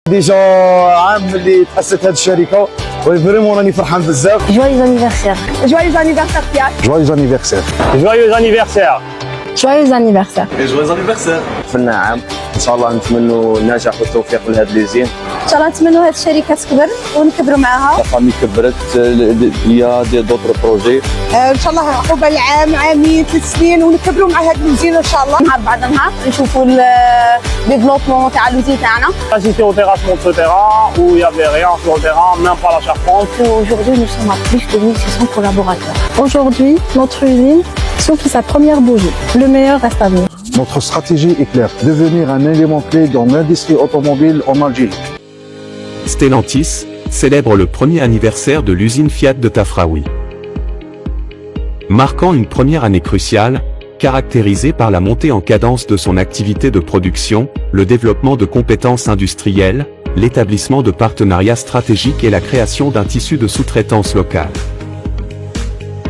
ديجا عام اللي تأسست هذه الشركة وفريمون راني فرحان بزاف. Joyeux anniversaire. Joyeux anniversaire Fiat. جوايز انيفرسير. Joyeux anniversaire. Joyeux anniversaire. جواز انيفرسير. في النعم ان شاء الله نتمنوا النجاح والتوفيق لهاد ليزين. ان شاء الله نتمنوا هذه الشركه تكبر ونكبروا معاها. فامي كبرت يا دي دوطر بروجي. ان شاء الله عقبال عام عامين 3 سنين ونكبروا مع هذه الوزيره ان شاء الله. نهار بعد نهار نشوفوا الديفلوبمون تاع الوزير تاعنا. Assisté au terrassement de ce terrain où il n'y avait rien sur le terrain, même pas la charpente. Aujourd'hui, nous sommes à plus de 1600 collaborateurs. Aujourd'hui, notre usine souffle sa première bougie. Le meilleur reste à venir. Notre stratégie est claire, devenir un élément clé dans l'industrie automobile en Algérie. Stellantis célèbre le premier anniversaire de l'usine Fiat de Tafraoui. Marquant une première année cruciale, caractérisée par la montée en cadence de son activité de production, le développement de compétences industrielles, l'établissement de partenariats stratégiques et la création d'un tissu de sous-traitance locale.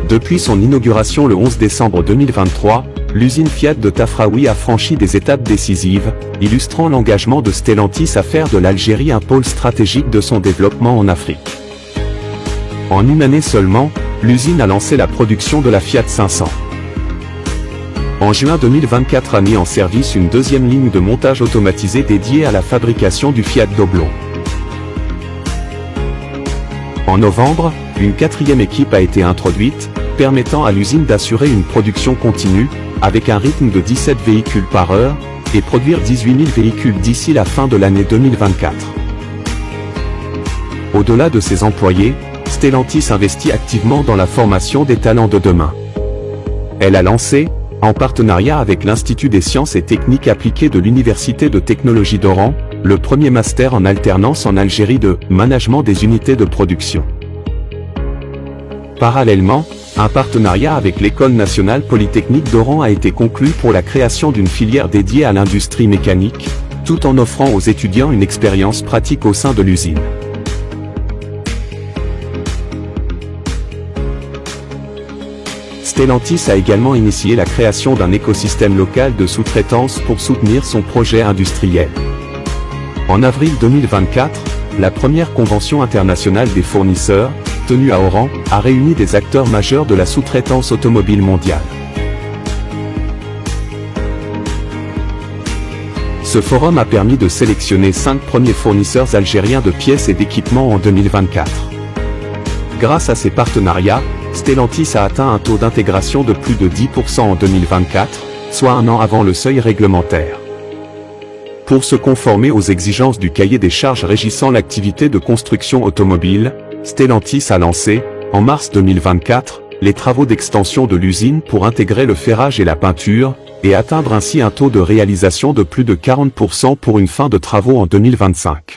Depuis son inauguration le 11 décembre 2023, l'usine Fiat de Tafraoui a franchi des étapes décisives, illustrant l'engagement de Stellantis à faire de l'Algérie un pôle stratégique de son développement en Afrique. En une année seulement, l'usine a lancé la production de la Fiat 500. En juin 2024 a mis en service une deuxième ligne de montage automatisée dédiée à la fabrication du Fiat Doblò. En novembre, une quatrième équipe a été introduite, permettant à l'usine d'assurer une production continue, avec un rythme de 17 véhicules par heure, et produire 18 000 véhicules d'ici la fin de l'année 2024. Au-delà de ses employés, Stellantis investit activement dans la formation des talents de demain. Elle a lancé, en partenariat avec l'Institut des sciences et techniques appliquées de l'Université de technologie d'Oran, le premier master en alternance en Algérie de management des unités de production. Parallèlement, un partenariat avec l'École nationale polytechnique d'Oran a été conclu pour la création d'une filière dédiée à l'industrie mécanique, tout en offrant aux étudiants une expérience pratique au sein de l'usine. Stellantis a également initié la création d'un écosystème local de sous-traitance pour soutenir son projet industriel. En avril 2024, la première convention internationale des fournisseurs, tenue à Oran, a réuni des acteurs majeurs de la sous-traitance automobile mondiale. Ce forum a permis de sélectionner 5 premiers fournisseurs algériens de pièces et d'équipements en 2024. Grâce à ces partenariats, Stellantis a atteint un taux d'intégration de plus de 10% en 2024, soit un an avant le seuil réglementaire. Pour se conformer aux exigences du cahier des charges régissant l'activité de construction automobile, Stellantis a lancé, en mars 2024, les travaux d'extension de l'usine pour intégrer le ferrage et la peinture, et atteindre ainsi un taux de réalisation de plus de 40% pour une fin de travaux en 2025.